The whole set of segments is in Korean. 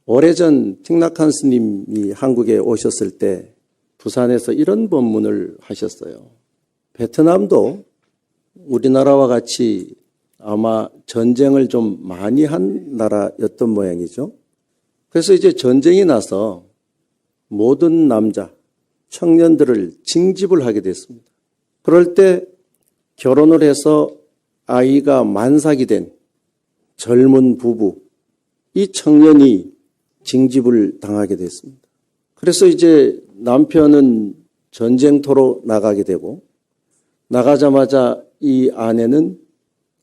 오래전 틱낙한 스님이 한국에 오셨을 때 부산에서 이런 법문을 하셨어요. 베트남도 우리나라와 같이 아마 전쟁을 좀 많이 한 나라였던 모양이죠. 그래서 이제 전쟁이 나서 모든 남자, 청년들을 징집을 하게 됐습니다. 그럴 때 결혼을 해서 아이가 만삭이 된 젊은 부부, 이 청년이 징집을 당하게 됐습니다. 그래서 이제 남편은 전쟁터로 나가게 되고 나가자마자 이 아내는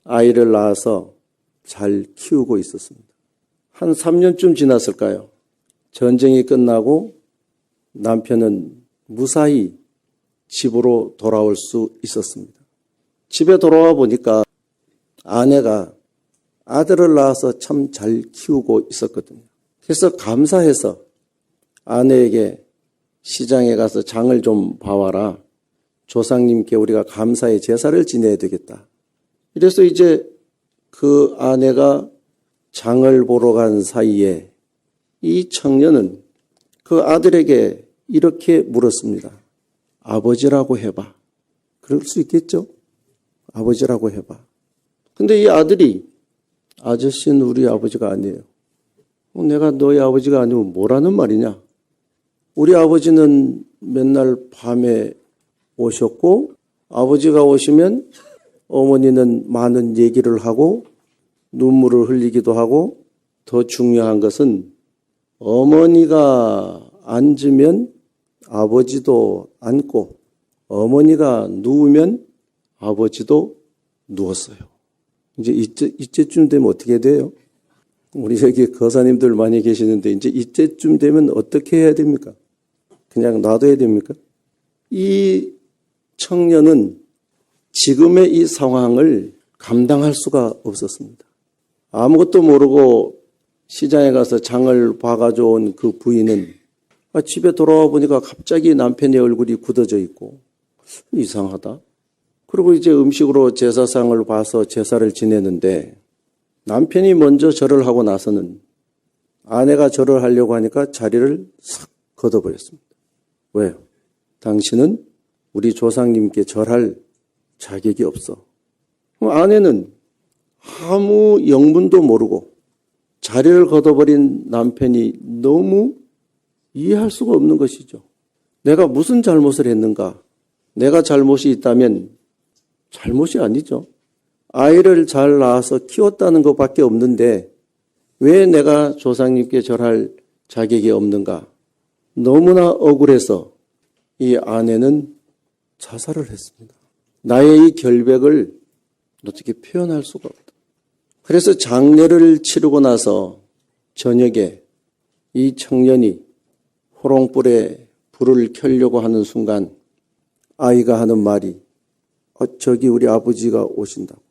아이를 낳아서 잘 키우고 있었습니다. 한 3년쯤 지났을까요? 전쟁이 끝나고 남편은 무사히 집으로 돌아올 수 있었습니다. 집에 돌아와 보니까 아내가 아들을 낳아서 참 잘 키우고 있었거든요. 그래서 감사해서 아내에게 시장에 가서 장을 좀 봐와라. 조상님께 우리가 감사의 제사를 지내야 되겠다. 이래서 이제 그 아내가 장을 보러 간 사이에 이 청년은 그 아들에게 이렇게 물었습니다. 아버지라고 해봐. 그럴 수 있겠죠? 아버지라고 해봐. 근데 이 아들이 아저씨는 우리 아버지가 아니에요. 내가 너희 아버지가 아니면 뭐라는 말이냐? 우리 아버지는 맨날 밤에 오셨고 아버지가 오시면 어머니는 많은 얘기를 하고 눈물을 흘리기도 하고 더 중요한 것은 어머니가 앉으면 아버지도 앉고 어머니가 누우면 아버지도 누웠어요. 이제 이때쯤 되면 어떻게 돼요? 우리 여기 거사님들 많이 계시는데 이제 이때쯤 되면 어떻게 해야 됩니까? 그냥 놔둬야 됩니까? 이 청년은 지금의 이 상황을 감당할 수가 없었습니다. 아무것도 모르고 시장에 가서 장을 봐가지고 온 그 부인은 집에 돌아와 보니까 갑자기 남편의 얼굴이 굳어져 있고 이상하다. 그리고 이제 음식으로 제사상을 봐서 제사를 지내는데 남편이 먼저 절을 하고 나서는 아내가 절을 하려고 하니까 자리를 싹 걷어버렸습니다. 왜요? 당신은 우리 조상님께 절할 자격이 없어. 아내는 아무 영문도 모르고 자리를 걷어버린 남편이 너무 이해할 수가 없는 것이죠. 내가 무슨 잘못을 했는가? 내가 잘못이 있다면 잘못이 아니죠. 아이를 잘 낳아서 키웠다는 것밖에 없는데 왜 내가 조상님께 절할 자격이 없는가? 너무나 억울해서 이 아내는 자살을 했습니다. 나의 이 결백을 어떻게 표현할 수가 없다. 그래서 장례를 치르고 나서 저녁에 이 청년이 호롱불에 불을 켜려고 하는 순간 아이가 하는 말이 저기 우리 아버지가 오신다고.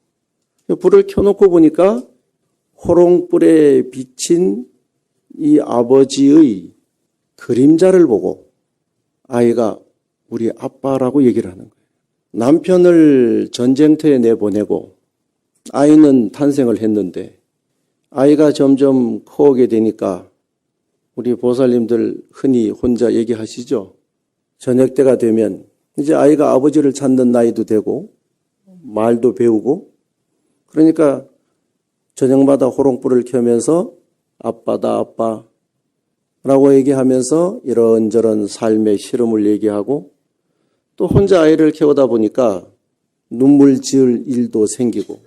불을 켜놓고 보니까 호롱불에 비친 이 아버지의 그림자를 보고 아이가 우리 아빠라고 얘기를 하는 거예요. 남편을 전쟁터에 내보내고 아이는 탄생을 했는데 아이가 점점 커오게 되니까 우리 보살님들 흔히 혼자 얘기하시죠. 저녁 때가 되면 이제 아이가 아버지를 찾는 나이도 되고 말도 배우고 그러니까 저녁마다 호롱불을 켜면서 아빠다 아빠라고 얘기하면서 이런저런 삶의 시름을 얘기하고 또 혼자 아이를 키우다 보니까 눈물 지을 일도 생기고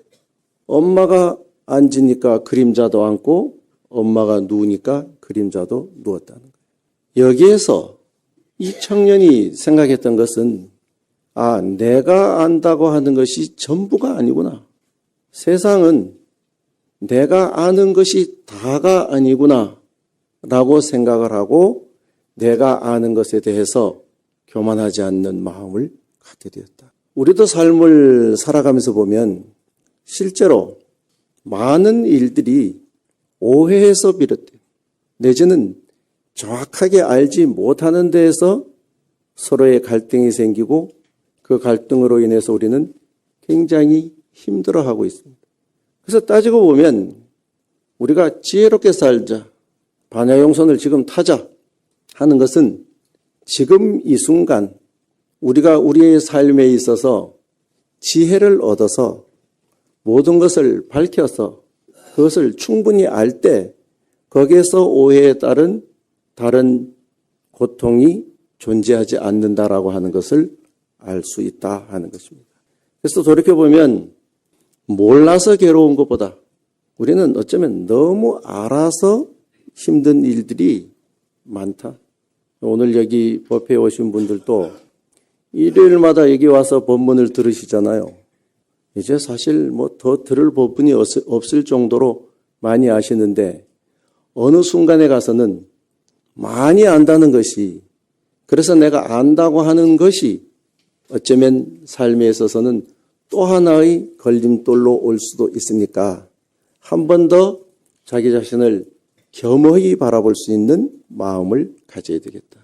엄마가 앉으니까 그림자도 앉고 엄마가 누우니까 그림자도 누웠다는 거예요. 여기에서 이 청년이 생각했던 것은 내가 안다고 하는 것이 전부가 아니구나. 세상은 내가 아는 것이 다가 아니구나 라고 생각을 하고 내가 아는 것에 대해서 교만하지 않는 마음을 갖게 되었다. 우리도 삶을 살아가면서 보면 실제로 많은 일들이 오해에서 비롯돼 내지는 정확하게 알지 못하는 데에서 서로의 갈등이 생기고 그 갈등으로 인해서 우리는 굉장히 힘들어하고 있습니다. 그래서 따지고 보면 우리가 지혜롭게 살자, 반야용선을 지금 타자 하는 것은 지금 이 순간 우리가 우리의 삶에 있어서 지혜를 얻어서 모든 것을 밝혀서 그것을 충분히 알 때 거기에서 오해에 따른 다른 고통이 존재하지 않는다라고 하는 것을 알 수 있다 하는 것입니다. 그래서 돌이켜보면 몰라서 괴로운 것보다 우리는 어쩌면 너무 알아서 힘든 일들이 많다. 오늘 여기 법회에 오신 분들도 일요일마다 여기 와서 법문을 들으시잖아요. 이제 사실 뭐 더 들을 법문이 없을 정도로 많이 아시는데 어느 순간에 가서는 많이 안다는 것이, 그래서 내가 안다고 하는 것이 어쩌면 삶에 있어서는 또 하나의 걸림돌로 올 수도 있으니까 한 번 더 자기 자신을 겸허히 바라볼 수 있는 마음을 가져야 되겠다.